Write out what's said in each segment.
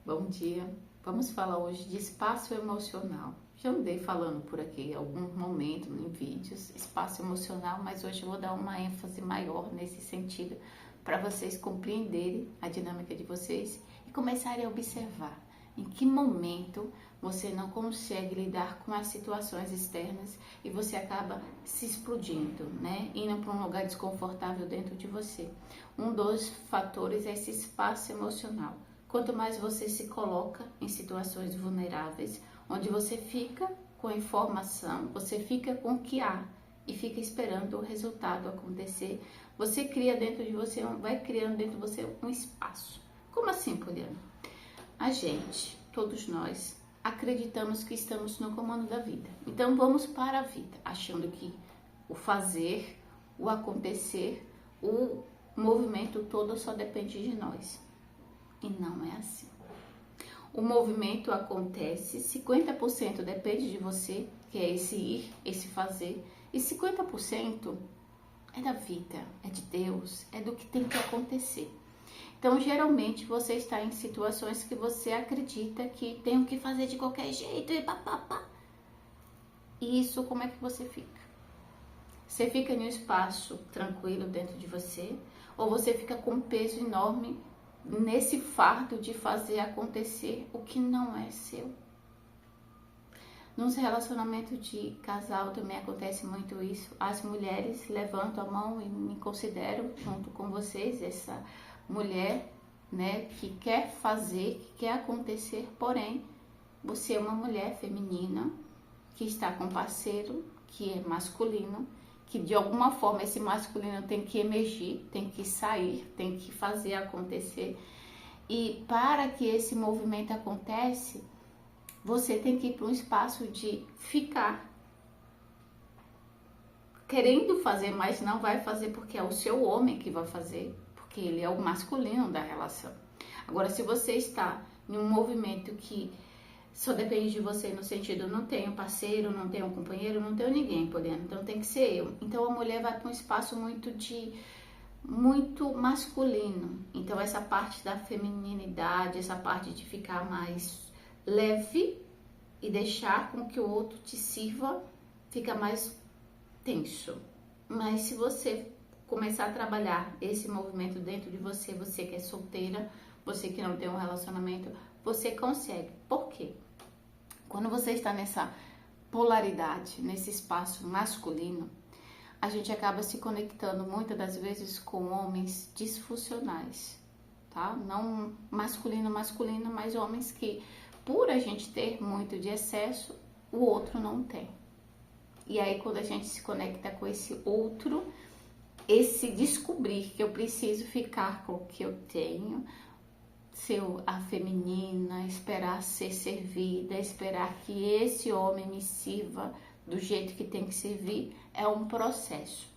Bom dia. Vamos falar hoje de espaço emocional. Já andei falando por aqui em algum momento em vídeos, espaço emocional, mas hoje eu vou dar uma ênfase maior nesse sentido para vocês compreenderem a dinâmica de vocês e começarem a observar em que momento você não consegue lidar com as situações externas e você acaba se explodindo, né? Indo para um lugar desconfortável dentro de você. Um dos fatores é esse espaço emocional. Quanto mais você se coloca em situações vulneráveis, onde você fica com a informação, você fica com o que há e fica esperando o resultado acontecer, você cria dentro de você, vai criando dentro de você um espaço. Como assim, Poliana? A gente, todos nós, acreditamos que estamos no comando da vida. Então vamos para a vida, achando que o fazer, o acontecer, o movimento todo só depende de nós. E não é assim. O movimento acontece, 50% depende de você, que é esse ir, esse fazer, e 50% é da vida, é de Deus, é do que tem que acontecer. Então, geralmente, você está em situações que você acredita que tem o que fazer de qualquer jeito e papapá. E isso, como é que você fica? Você fica em um espaço tranquilo dentro de você, ou você fica com um peso enorme nesse fardo de fazer acontecer o que não é seu? Nos relacionamentos de casal também acontece muito isso. As mulheres levantam a mão e me consideram junto com vocês essa mulher, né, que quer fazer, que quer acontecer, porém você é uma mulher feminina que está com um parceiro que é masculino, que de alguma forma esse masculino tem que emergir, tem que sair, tem que fazer acontecer. E para que esse movimento aconteça, você tem que ir para um espaço de ficar querendo fazer, mas não vai fazer porque é o seu homem que vai fazer, porque ele é o masculino da relação. Agora, se você está em um movimento que só depende de você no sentido, não tenho parceiro, não tenho companheiro, não tenho ninguém, Poliana, então tem que ser eu. Então a mulher vai para um espaço muito masculino. Então essa parte da feminilidade, essa parte de ficar mais leve e deixar com que o outro te sirva, fica mais tenso. Mas se você começar a trabalhar esse movimento dentro de você, você que é solteira, você que não tem um relacionamento, você consegue. Por quê? Quando você está nessa polaridade, nesse espaço masculino, a gente acaba se conectando muitas das vezes com homens disfuncionais, tá? Não masculino, mas homens que, por a gente ter muito de excesso, o outro não tem. E aí, quando a gente se conecta com esse outro, esse descobrir que eu preciso ficar com o que eu tenho, ser a feminina, esperar ser servida, esperar que esse homem me sirva do jeito que tem que servir, é um processo,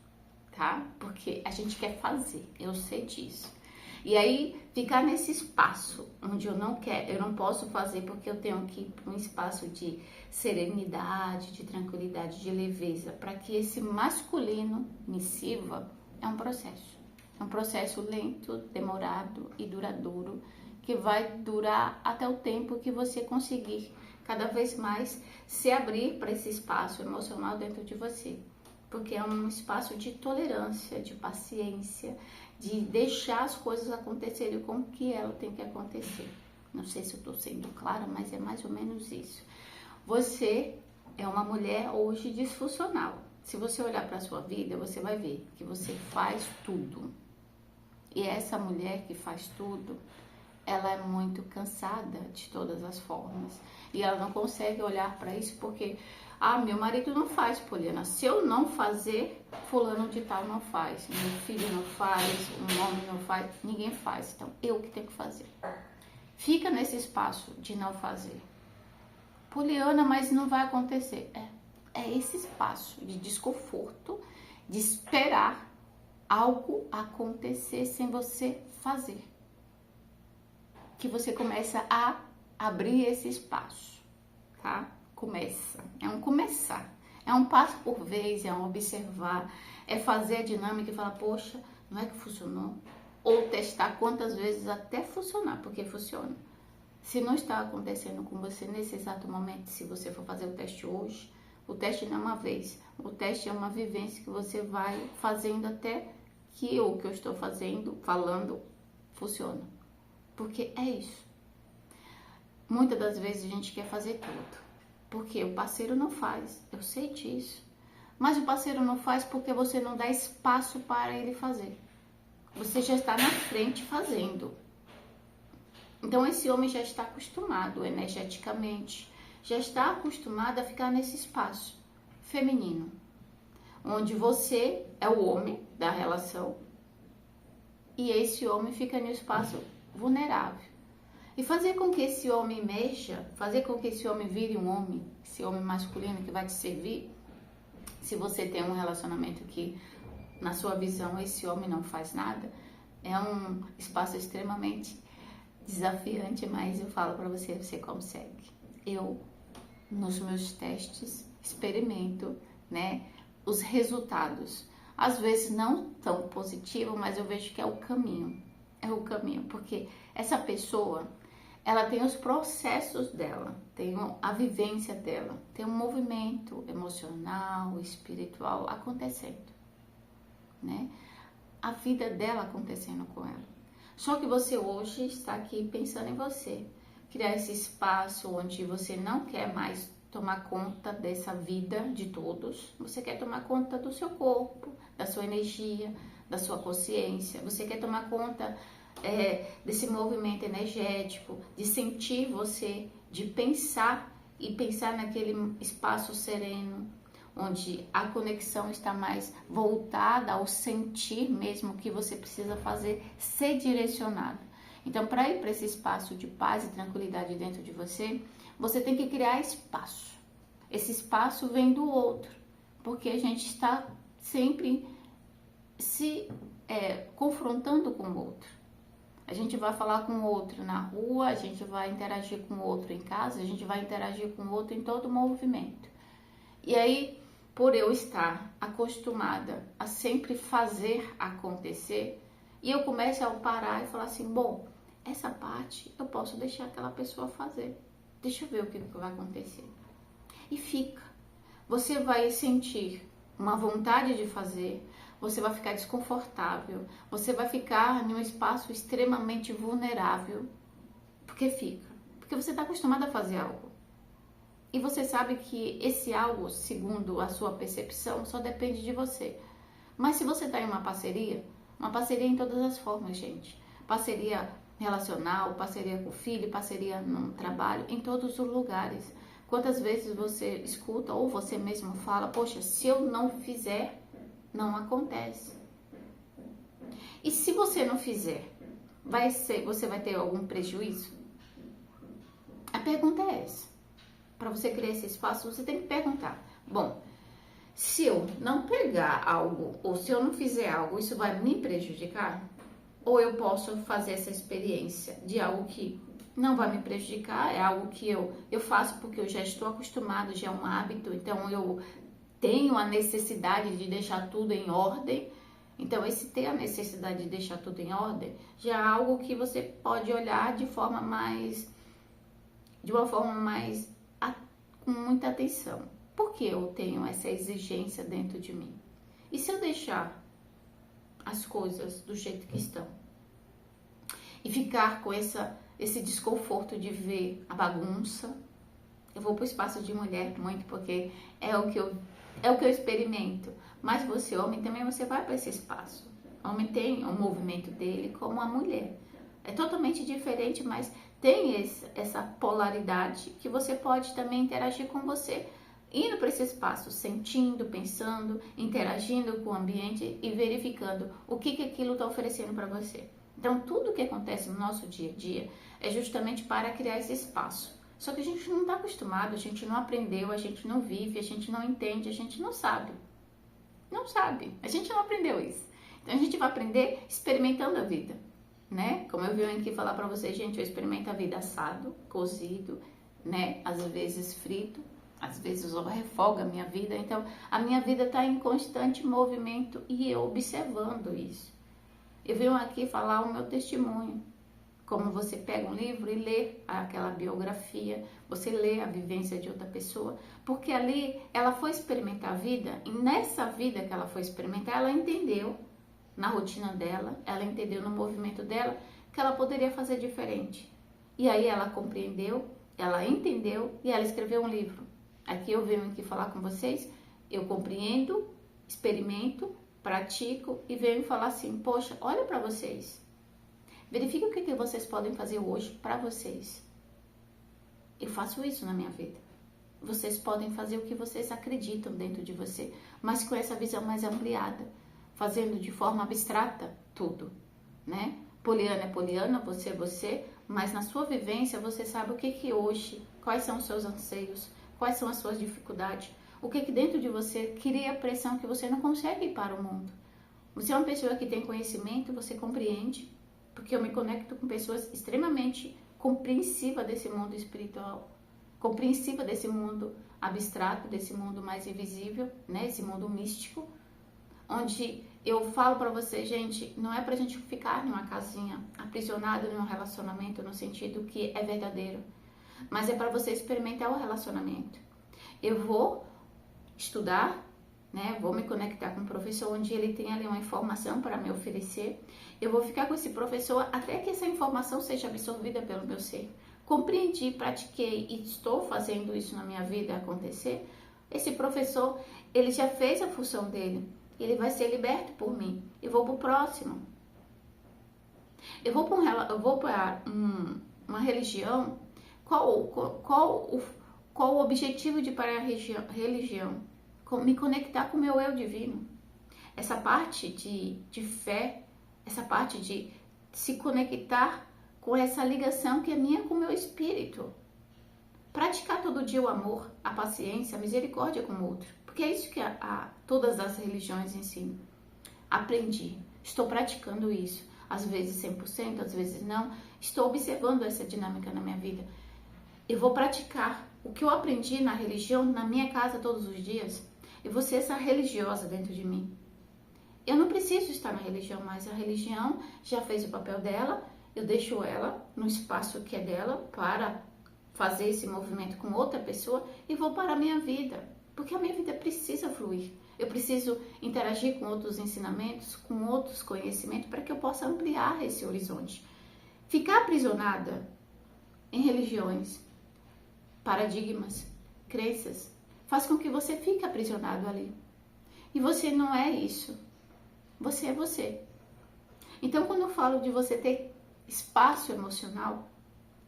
tá? Porque a gente quer fazer, eu sei disso. E aí, ficar nesse espaço onde eu não posso fazer porque eu tenho que ir para um espaço de serenidade, de tranquilidade, de leveza, para que esse masculino me sirva, é um processo. É um processo lento, demorado e duradouro, que vai durar até o tempo que você conseguir cada vez mais se abrir para esse espaço emocional dentro de você. Porque é um espaço de tolerância, de paciência, de deixar as coisas acontecerem como que ela tem que acontecer. Não sei se eu estou sendo clara, mas é mais ou menos isso. Você é uma mulher hoje disfuncional. Se você olhar para a sua vida, você vai ver que você faz tudo. E essa mulher que faz tudo, ela é muito cansada de todas as formas. E ela não consegue olhar para isso porque, meu marido não faz, Poliana. Se eu não fazer, fulano de tal não faz. Meu filho não faz, um homem não faz, ninguém faz. Então, eu que tenho que fazer. Fica nesse espaço de não fazer. Poliana, mas não vai acontecer. É esse espaço de desconforto, de esperar algo acontecer sem você fazer, que você começa a abrir esse espaço, tá? É um começar, é um passo por vez, é um observar, é fazer a dinâmica e falar, poxa, não é que funcionou? Ou testar quantas vezes até funcionar, porque funciona. Se não está acontecendo com você nesse exato momento, se você for fazer o teste hoje, o teste não é uma vez, o teste é uma vivência que você vai fazendo até que o que eu estou falando, funciona. Porque é isso. Muitas das vezes a gente quer fazer tudo, porque o parceiro não faz, eu sei disso. Mas o parceiro não faz porque você não dá espaço para ele fazer. Você já está na frente fazendo. Então esse homem já está acostumado energeticamente, já está acostumado a ficar nesse espaço feminino, onde você é o homem da relação e esse homem fica no espaço vulnerável. E fazer com que esse homem emerja, fazer com que esse homem vire um homem, esse homem masculino que vai te servir, se você tem um relacionamento que, na sua visão, esse homem não faz nada, é um espaço extremamente desafiante, mas eu falo para você, você consegue. Eu, nos meus testes, experimento, né, os resultados. Às vezes não tão positivo, mas eu vejo que é o caminho. É o caminho, porque essa pessoa, ela tem os processos dela, tem a vivência dela, tem um movimento emocional, espiritual acontecendo, né? A vida dela acontecendo com ela. Só que você hoje está aqui pensando em você, criar esse espaço onde você não quer mais tomar conta dessa vida de todos, você quer tomar conta do seu corpo, da sua energia, da sua consciência, você quer tomar conta desse movimento energético, de sentir você, de pensar e pensar naquele espaço sereno, onde a conexão está mais voltada ao sentir mesmo que você precisa fazer, ser direcionado. Então, para ir para esse espaço de paz e tranquilidade dentro de você, você tem que criar espaço. Esse espaço vem do outro, porque a gente está sempre se confrontando com o outro. A gente vai falar com o outro na rua, a gente vai interagir com o outro em casa, a gente vai interagir com o outro em todo o movimento. E aí, por eu estar acostumada a sempre fazer acontecer, e eu começo a parar e falar assim, bom, essa parte eu posso deixar aquela pessoa fazer. Deixa eu ver o que vai acontecer. E fica. Você vai sentir uma vontade de fazer, você vai ficar desconfortável, você vai ficar em um espaço extremamente vulnerável, porque você está acostumado a fazer algo. E você sabe que esse algo, segundo a sua percepção, só depende de você. Mas se você está em uma parceria em todas as formas, gente. Parceria relacional, parceria com o filho, parceria no trabalho, em todos os lugares. Quantas vezes você escuta ou você mesmo fala, poxa, se eu não fizer, não acontece. E se você não fizer, você vai ter algum prejuízo? A pergunta é essa. Para você criar esse espaço, você tem que perguntar, bom, se eu não pegar algo ou se eu não fizer algo, isso vai me prejudicar? Ou eu posso fazer essa experiência de algo que não vai me prejudicar, é algo que eu faço porque eu já estou acostumado, já é um hábito, então eu tenho a necessidade de deixar tudo em ordem. Então, esse ter a necessidade de deixar tudo em ordem já é algo que você pode olhar de uma forma mais com muita atenção. Por que eu tenho essa exigência dentro de mim? E se eu deixar as coisas do jeito que estão? E ficar com esse desconforto de ver a bagunça? Eu vou para o espaço de mulher muito porque é o que eu experimento. Mas você, homem, também você vai para esse espaço. O homem tem o movimento dele como a mulher. É totalmente diferente, mas tem essa polaridade que você pode também interagir com você, indo para esse espaço, sentindo, pensando, interagindo com o ambiente e verificando o que aquilo está oferecendo para você. Então, tudo que acontece no nosso dia a dia é justamente para criar esse espaço. Só que a gente não está acostumado, a gente não aprendeu, a gente não vive, a gente não entende, a gente não sabe. Não sabe, a gente não aprendeu isso. Então, a gente vai aprender experimentando a vida. Né? Como eu venho aqui falar para vocês, gente, eu experimento a vida assado, cozido, né? Às vezes frito, às vezes eu refogo a minha vida. Então, a minha vida está em constante movimento e eu observando isso. Eu venho aqui falar o meu testemunho. Como você pega um livro e lê aquela biografia, você lê a vivência de outra pessoa, porque ali ela foi experimentar a vida, e nessa vida que ela foi experimentar, ela entendeu na rotina dela, ela entendeu no movimento dela, que ela poderia fazer diferente. E aí ela compreendeu, ela entendeu e ela escreveu um livro. Aqui eu venho aqui falar com vocês, eu compreendo, experimento, pratico e venho falar assim, poxa, olha para vocês. Verifique o que vocês podem fazer hoje para vocês. Eu faço isso na minha vida. Vocês podem fazer o que vocês acreditam dentro de você, mas com essa visão mais ampliada, fazendo de forma abstrata tudo, né? Poliana é Poliana, você é você, mas na sua vivência você sabe o que hoje, quais são os seus anseios, quais são as suas dificuldades, o que dentro de você cria pressão que você não consegue ir para o mundo. Você é uma pessoa que tem conhecimento, você compreende, porque eu me conecto com pessoas extremamente compreensivas desse mundo espiritual, compreensiva desse mundo abstrato, desse mundo mais invisível, né? Esse mundo místico, onde eu falo para você, gente, não é pra gente ficar numa casinha, aprisionado num relacionamento no sentido que é verdadeiro, mas é para você experimentar o relacionamento. Eu vou estudar, né? Vou me conectar com um professor onde ele tem ali uma informação para me oferecer. Eu vou ficar com esse professor até que essa informação seja absorvida pelo meu ser. Compreendi, pratiquei e estou fazendo isso na minha vida acontecer. Esse professor, ele já fez a função dele. Ele vai ser liberto por mim. Eu vou para o próximo. Eu vou para uma religião. Qual o objetivo de ir para a religião? Me conectar com o meu eu divino. Essa parte de fé, essa parte de se conectar com essa ligação que é minha com o meu espírito. Praticar todo dia o amor, a paciência, a misericórdia com o outro. Porque é isso que todas as religiões ensinam. Aprendi, estou praticando isso. Às vezes 100%, às vezes não. Estou observando essa dinâmica na minha vida. Eu vou praticar o que eu aprendi na religião, na minha casa todos os dias. Eu vou ser essa religiosa dentro de mim. Eu não preciso estar na religião mais. A religião já fez o papel dela. Eu deixo ela no espaço que é dela para fazer esse movimento com outra pessoa e vou para a minha vida. Porque a minha vida precisa fluir. Eu preciso interagir com outros ensinamentos, com outros conhecimentos para que eu possa ampliar esse horizonte. Ficar aprisionada em religiões, paradigmas, crenças, faz com que você fique aprisionado ali. E você não é isso. Você é você. Então, quando eu falo de você ter espaço emocional,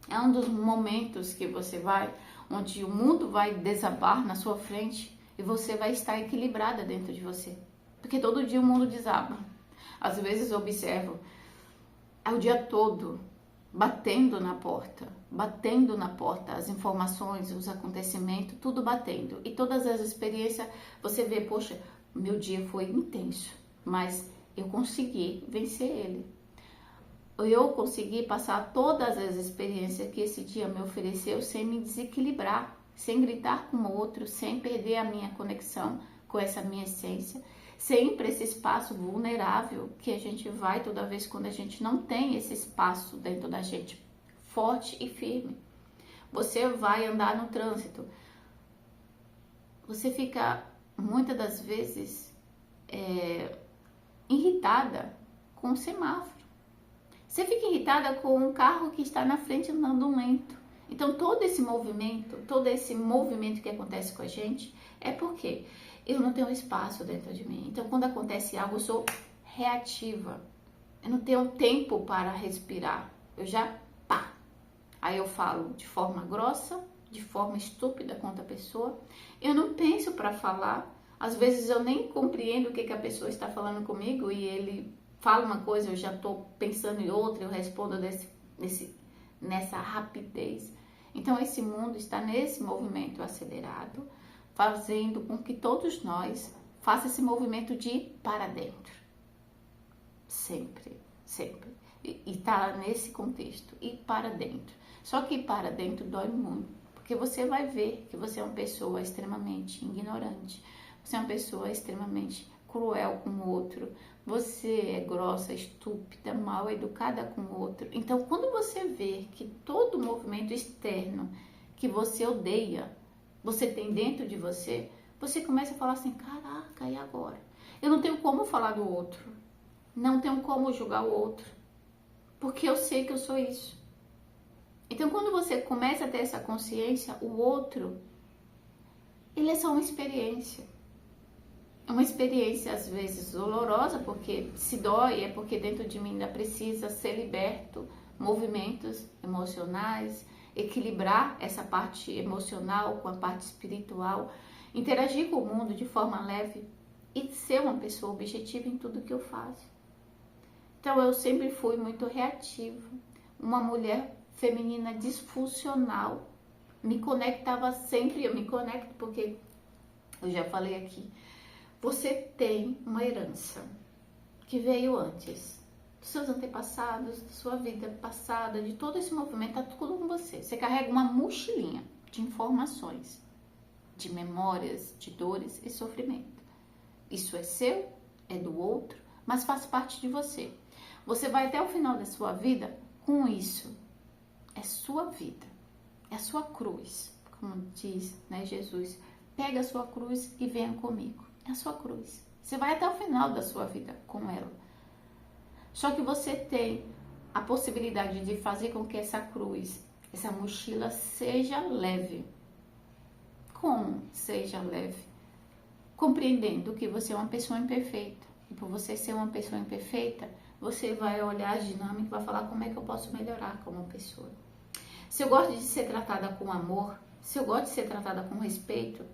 é um dos momentos que você vai, onde o mundo vai desabar na sua frente e você vai estar equilibrada dentro de você. Porque todo dia o mundo desaba. Às vezes eu observo, o dia todo, batendo na porta, as informações, os acontecimentos, tudo batendo. E todas as experiências, você vê, poxa, meu dia foi intenso, mas eu consegui vencer ele. Eu consegui passar todas as experiências que esse dia me ofereceu sem me desequilibrar, sem gritar com o outro, sem perder a minha conexão com essa minha essência, sem ir para esse espaço vulnerável que a gente vai toda vez quando a gente não tem esse espaço dentro da gente forte e firme. Você vai andar no trânsito, você fica muitas das vezes irritada com o semáforo. Você fica irritada com um carro que está na frente andando lento. Então, todo esse movimento que acontece com a gente é porque eu não tenho espaço dentro de mim. Então, quando acontece algo, eu sou reativa. Eu não tenho tempo para respirar. Eu já, pá. Aí eu falo de forma grossa, de forma estúpida com outra pessoa. Eu não penso para falar. Às vezes, eu nem compreendo o que a pessoa está falando comigo e ele fala uma coisa, eu já estou pensando em outra, eu respondo nessa rapidez. Então, esse mundo está nesse movimento acelerado, fazendo com que todos nós façam esse movimento de ir para dentro. Sempre, sempre. E está nesse contexto, ir para dentro. Só que ir para dentro dói muito, porque você vai ver que você é uma pessoa extremamente ignorante, você é uma pessoa extremamente cruel com o outro, você é grossa, estúpida, mal educada com o outro. Então, quando você vê que todo movimento externo que você odeia, você tem dentro de você, você começa a falar assim, caraca, e agora? Eu não tenho como falar do outro, não tenho como julgar o outro, porque eu sei que eu sou isso. Então, quando você começa a ter essa consciência, o outro, ele é só uma experiência. É uma experiência, às vezes, dolorosa, porque se dói, é porque dentro de mim ainda precisa ser liberto movimentos emocionais, equilibrar essa parte emocional com a parte espiritual, interagir com o mundo de forma leve e ser uma pessoa objetiva em tudo que eu faço. Então, eu sempre fui muito reativa, uma mulher feminina disfuncional, me conectava sempre, eu me conecto porque, eu já falei aqui, você tem uma herança que veio antes dos seus antepassados, da sua vida passada, de todo esse movimento, tá tudo com você. Você carrega uma mochilinha de informações, de memórias, de dores e sofrimento. Isso é seu, é do outro, mas faz parte de você. Você vai até o final da sua vida com isso. É sua vida, é a sua cruz, como diz, né, Jesus. Pega a sua cruz e venha comigo. É a sua cruz. Você vai até o final da sua vida com ela. Só que você tem a possibilidade de fazer com que essa cruz, essa mochila seja leve. Como seja leve? Compreendendo que você é uma pessoa imperfeita. E por você ser uma pessoa imperfeita, você vai olhar a dinâmica e vai falar como é que eu posso melhorar como pessoa. Se eu gosto de ser tratada com amor, se eu gosto de ser tratada com respeito,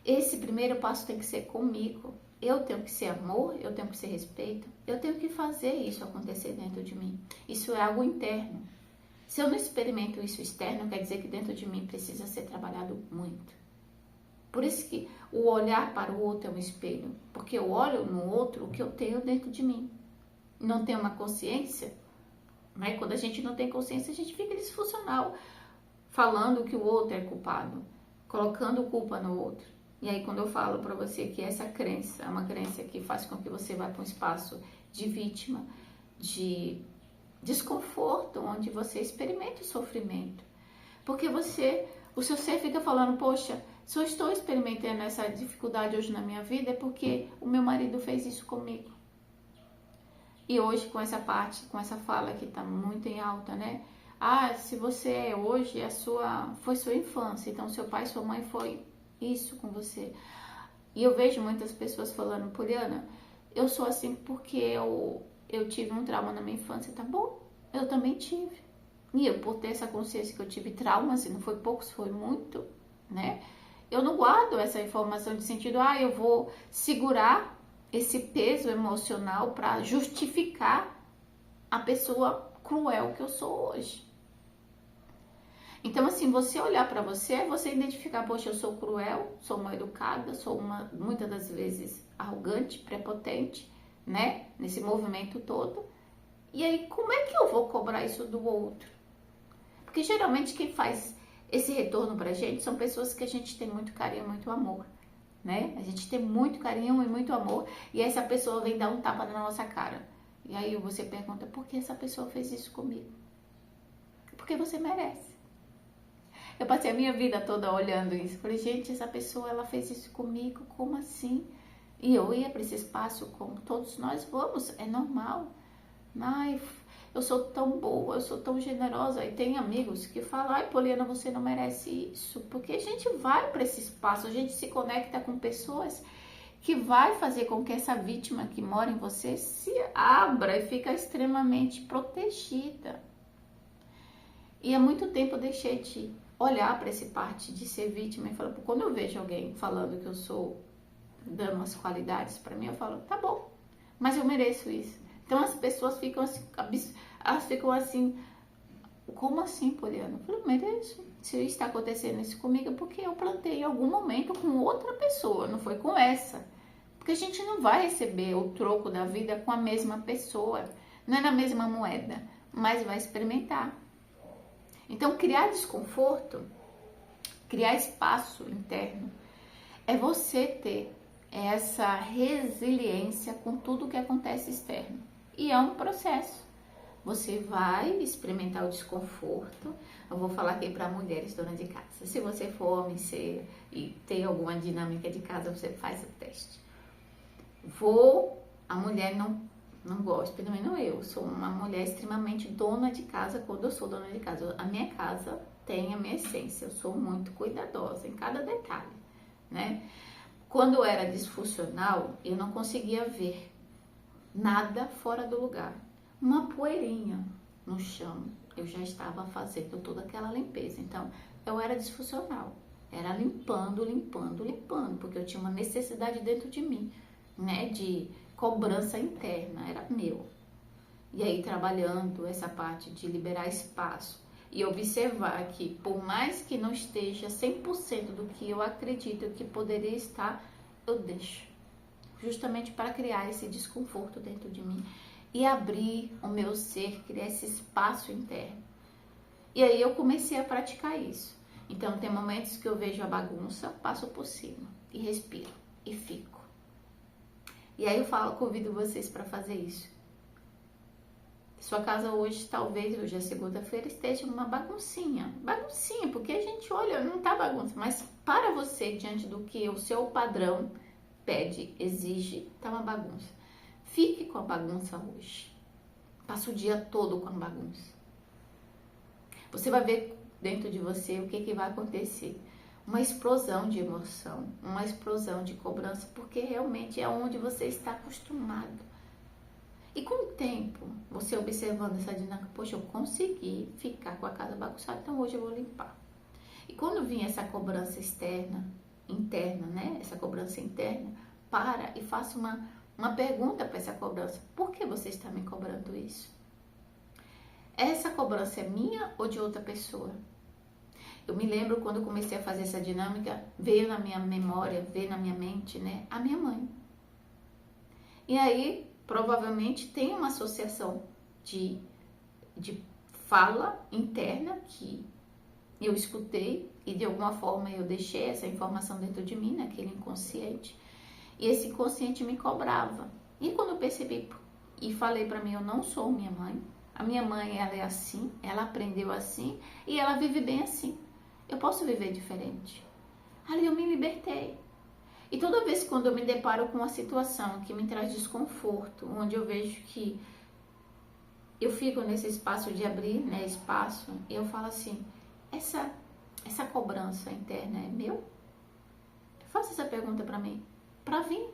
esse primeiro passo tem que ser comigo. Eu tenho que ser amor, eu tenho que ser respeito, eu tenho que fazer isso acontecer dentro de mim. Isso é algo interno. Se eu não experimento isso externo, quer dizer que dentro de mim precisa ser trabalhado muito. Por isso que o olhar para o outro é um espelho, porque eu olho no outro o que eu tenho dentro de mim. Não tenho uma consciência, né? Quando a gente não tem consciência, a gente fica disfuncional, falando que o outro é culpado, colocando culpa no outro. E aí quando eu falo para você que essa crença é uma crença que faz com que você vá para um espaço de vítima, de desconforto, onde você experimenta o sofrimento. Porque o seu ser fica falando, poxa, se eu estou experimentando essa dificuldade hoje na minha vida é porque o meu marido fez isso comigo. E hoje com essa parte, com essa fala que está muito em alta, né? Ah, se você é hoje, foi sua infância, então seu pai e sua mãe foi isso com você. E eu vejo muitas pessoas falando, Poliana, eu sou assim porque eu tive um trauma na minha infância, tá bom? Eu também tive. E eu, por ter essa consciência que eu tive traumas, e não foi poucos, foi muito, né? Eu não guardo essa informação de sentido, eu vou segurar esse peso emocional para justificar a pessoa cruel que eu sou hoje. Então, assim, você olhar para você é você identificar, poxa, eu sou cruel, sou mal educada, sou muitas das vezes arrogante, prepotente, né? Nesse movimento todo. E aí, como é que eu vou cobrar isso do outro? Porque geralmente quem faz esse retorno pra gente são pessoas que a gente tem muito carinho, muito amor, né? A gente tem muito carinho e muito amor e essa pessoa vem dar um tapa na nossa cara. E aí você pergunta, por que essa pessoa fez isso comigo? Porque você merece. Eu passei a minha vida toda olhando isso. Falei, gente, essa pessoa, ela fez isso comigo, como assim? E eu ia para esse espaço como todos nós vamos, é normal. Ai, eu sou tão boa, eu sou tão generosa. E tem amigos que falam, ai, Poliana, você não merece isso. Porque a gente vai para esse espaço, a gente se conecta com pessoas que vai fazer com que essa vítima que mora em você se abra e fica extremamente protegida. E há muito tempo eu deixei de olhar para essa parte de ser vítima e falar, quando eu vejo alguém falando que eu sou, dando umas qualidades para mim, eu falo, tá bom, mas eu mereço isso. Então as pessoas ficam assim, elas ficam assim, como assim, Poliana? Eu falo, mereço. Se está acontecendo isso comigo, é porque eu plantei em algum momento com outra pessoa, não foi com essa. Porque a gente não vai receber o troco da vida com a mesma pessoa, não é na mesma moeda, mas vai experimentar. Então, criar desconforto, criar espaço interno, é você ter é essa resiliência com tudo que acontece externo. E é um processo. Você vai experimentar o desconforto. Eu vou falar aqui para mulheres donas de casa. Se você for homem e tem alguma dinâmica de casa, você faz o teste. A mulher não gosta, pelo menos eu sou uma mulher extremamente dona de casa. Quando eu sou dona de casa, a minha casa tem a minha essência. Eu sou muito cuidadosa em cada detalhe, né? Quando eu era disfuncional, eu não conseguia ver nada fora do lugar. Uma poeirinha no chão, eu já estava fazendo toda aquela limpeza. Então, eu era disfuncional. Era limpando, porque eu tinha uma necessidade dentro de mim, né? De cobrança interna, era meu. E aí, trabalhando essa parte de liberar espaço e observar que, por mais que não esteja 100% do que eu acredito que poderia estar, eu deixo. Justamente para criar esse desconforto dentro de mim e abrir o meu ser, criar esse espaço interno. E aí eu comecei a praticar isso. Então, tem momentos que eu vejo a bagunça, passo por cima e respiro e fico. E aí eu convido vocês para fazer isso. Sua casa hoje, talvez hoje é segunda-feira, esteja uma baguncinha. Baguncinha, porque a gente olha, não tá bagunça, mas para você, diante do que o seu padrão pede, exige, tá uma bagunça. Fique com a bagunça hoje. Passa o dia todo com a bagunça. Você vai ver dentro de você o que vai acontecer. Uma explosão de emoção, uma explosão de cobrança, porque realmente é onde você está acostumado. E com o tempo, você observando essa dinâmica, poxa, eu consegui ficar com a casa bagunçada, então hoje eu vou limpar. E quando vir essa cobrança interna, né? Essa cobrança interna, para e faça uma pergunta para essa cobrança. Por que você está me cobrando isso? Essa cobrança é minha ou de outra pessoa? Eu me lembro quando eu comecei a fazer essa dinâmica, veio na minha memória, veio na minha mente, né? A minha mãe. E aí, provavelmente, tem uma associação de fala interna que eu escutei e de alguma forma eu deixei essa informação dentro de mim, naquele inconsciente. E esse inconsciente me cobrava. E quando eu percebi e falei para mim, eu não sou minha mãe. A minha mãe, ela é assim, ela aprendeu assim e ela vive bem assim. Eu posso viver diferente. Ali eu me libertei. E toda vez quando eu me deparo com uma situação que me traz desconforto, onde eu vejo que eu fico nesse espaço de abrir, né, espaço, eu falo assim, essa cobrança interna é meu? Faça essa pergunta para mim, para vir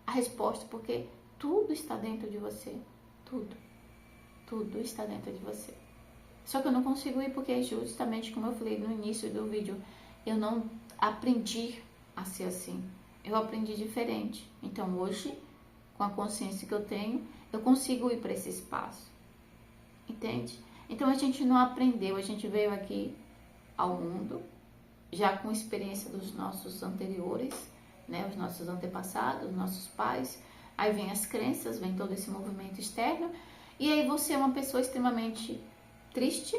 a resposta, porque tudo está dentro de você, tudo está dentro de você. Só que eu não consigo ir porque justamente como eu falei no início do vídeo, eu não aprendi a ser assim. Eu aprendi diferente. Então hoje, com a consciência que eu tenho, eu consigo ir para esse espaço. Entende? Então a gente não aprendeu, a gente veio aqui ao mundo já com experiência dos nossos anteriores, né? Os nossos antepassados, os nossos pais. Aí vem as crenças, vem todo esse movimento externo. E aí você é uma pessoa extremamente triste,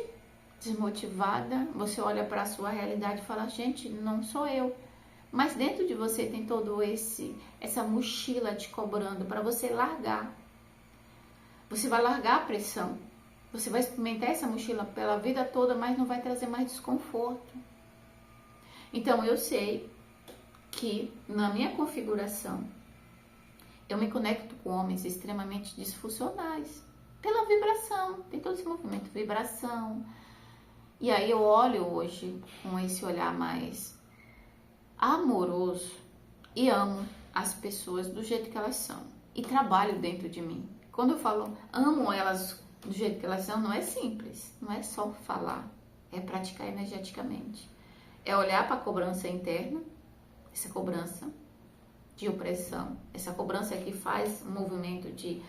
desmotivada, você olha para a sua realidade e fala, gente, não sou eu. Mas dentro de você tem todo essa mochila te cobrando para você largar. Você vai largar a pressão. Você vai experimentar essa mochila pela vida toda, mas não vai trazer mais desconforto. Então eu sei que na minha configuração eu me conecto com homens extremamente disfuncionais. Pela vibração, tem todo esse movimento, vibração. E aí eu olho hoje com esse olhar mais amoroso e amo as pessoas do jeito que elas são. E trabalho dentro de mim. Quando eu falo amo elas do jeito que elas são, não é simples. Não é só falar, é praticar energeticamente. É olhar para a cobrança interna, essa cobrança de opressão, essa cobrança que faz um movimento de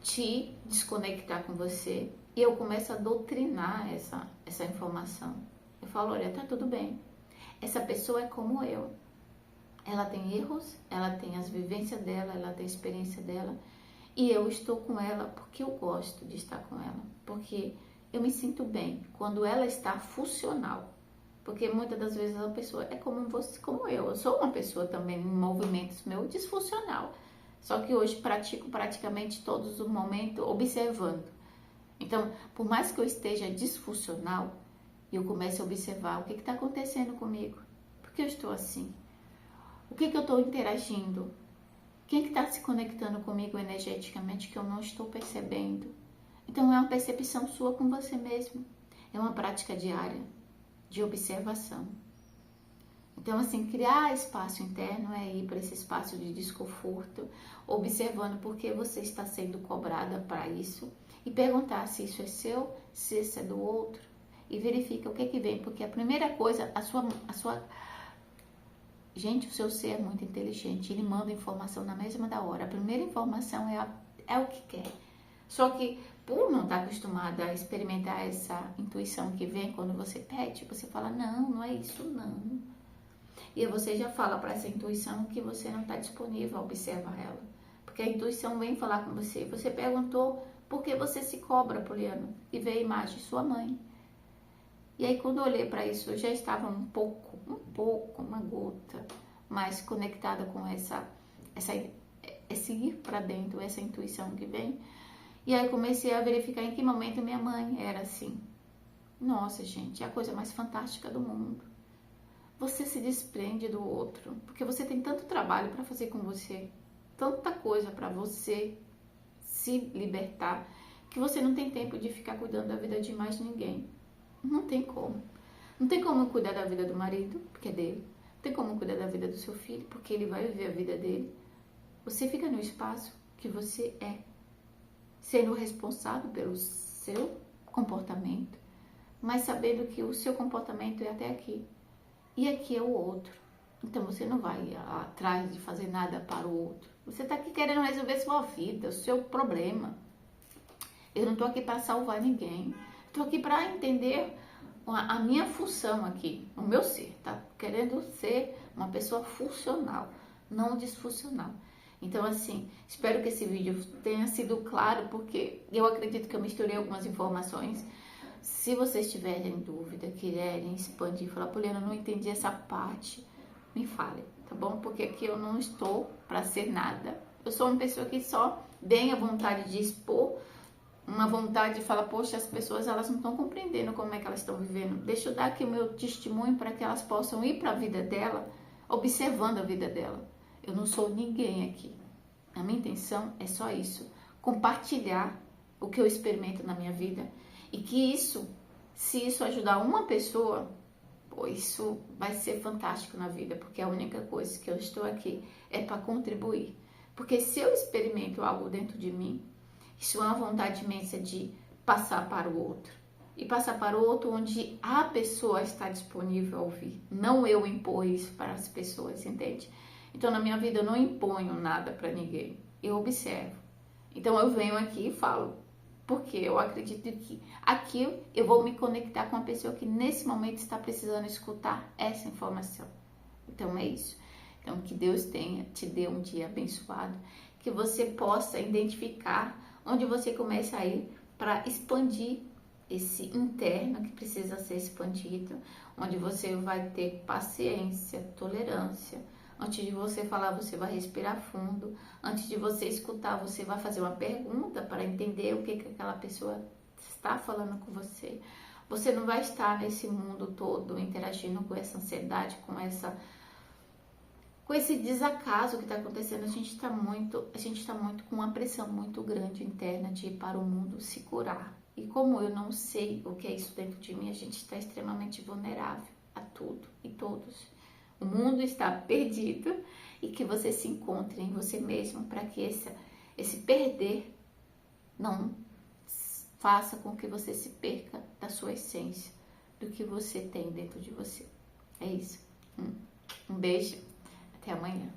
te desconectar com você, e eu começo a doutrinar essa informação. Eu falo, olha, tá tudo bem. Essa pessoa é como eu. Ela tem erros, ela tem as vivências dela, ela tem a experiência dela, e eu estou com ela porque eu gosto de estar com ela, porque eu me sinto bem quando ela está funcional. Porque muitas das vezes a pessoa é como você, como eu. Eu sou uma pessoa também em movimentos meu disfuncional. Só que hoje pratico praticamente todos os momentos observando. Então, por mais que eu esteja disfuncional, eu começo a observar o que está acontecendo comigo. Por que eu estou assim? O que eu estou interagindo? Quem que está se conectando comigo energeticamente que eu não estou percebendo? Então, é uma percepção sua com você mesmo. É uma prática diária de observação. Então, assim, criar espaço interno é ir para esse espaço de desconforto, observando por que você está sendo cobrada para isso e perguntar se isso é seu, se isso é do outro e verifica o que vem, porque a primeira coisa, a sua... Gente, o seu ser é muito inteligente, ele manda informação na mesma da hora. A primeira informação é o que quer. Só que, por não estar acostumada a experimentar essa intuição que vem quando você pede, você fala, não é isso não. E aí você já fala para essa intuição que você não está disponível a observar ela. Porque a intuição vem falar com você. Você perguntou por que você se cobra, Poliana, e veio a imagem de sua mãe. E aí quando eu olhei para isso, eu já estava um pouco, uma gota mais conectada com esse ir para dentro, essa intuição que vem. E aí comecei a verificar em que momento minha mãe era assim. Nossa, gente, é a coisa mais fantástica do mundo. Você se desprende do outro, porque você tem tanto trabalho para fazer com você, tanta coisa para você se libertar, que você não tem tempo de ficar cuidando da vida de mais ninguém. Não tem como. Não tem como cuidar da vida do marido, porque é dele. Não tem como cuidar da vida do seu filho, porque ele vai viver a vida dele. Você fica no espaço que você é, sendo responsável pelo seu comportamento, mas sabendo que o seu comportamento é até aqui. E aqui é o outro. Então você não vai atrás de fazer nada para o outro. Você está aqui querendo resolver sua vida, o seu problema. Eu não estou aqui para salvar ninguém. Estou aqui para entender a minha função aqui, o meu ser. Tá querendo ser uma pessoa funcional, não disfuncional. Então, assim, espero que esse vídeo tenha sido claro, porque eu acredito que eu misturei algumas informações. Se vocês tiverem dúvida, quiserem expandir, falar, Poliana, eu não entendi essa parte, me fale, tá bom? Porque aqui eu não estou para ser nada. Eu sou uma pessoa que só tem a vontade de expor, uma vontade de falar, poxa, as pessoas elas não estão compreendendo como é que elas estão vivendo. Deixa eu dar aqui o meu testemunho para que elas possam ir para a vida dela, observando a vida dela. Eu não sou ninguém aqui. A minha intenção é só isso, compartilhar o que eu experimento na minha vida. E que isso, se isso ajudar uma pessoa, pô, isso vai ser fantástico na vida, porque a única coisa que eu estou aqui é para contribuir. Porque se eu experimento algo dentro de mim, isso é uma vontade imensa de passar para o outro. E passar para o outro onde a pessoa está disponível a ouvir. Não eu impor isso para as pessoas, entende? Então, na minha vida, eu não imponho nada para ninguém. Eu observo. Então, eu venho aqui e falo. Porque eu acredito que aqui eu vou me conectar com a pessoa que nesse momento está precisando escutar essa informação. Então, é isso. Então, que Deus te dê um dia abençoado. Que você possa identificar onde você começa a ir para expandir esse interno que precisa ser expandido, onde você vai ter paciência, tolerância. Antes de você falar, você vai respirar fundo. Antes de você escutar, você vai fazer uma pergunta para entender o que aquela pessoa está falando com você. Você não vai estar nesse mundo todo interagindo com essa ansiedade, com esse desacaso que está acontecendo. A gente está muito com uma pressão muito grande interna de ir para o mundo se curar. E como eu não sei o que é isso dentro de mim, a gente está extremamente vulnerável a tudo e todos. O mundo está perdido e que você se encontre em você mesmo para que esse perder não faça com que você se perca da sua essência, do que você tem dentro de você. É isso. Um beijo. Até amanhã.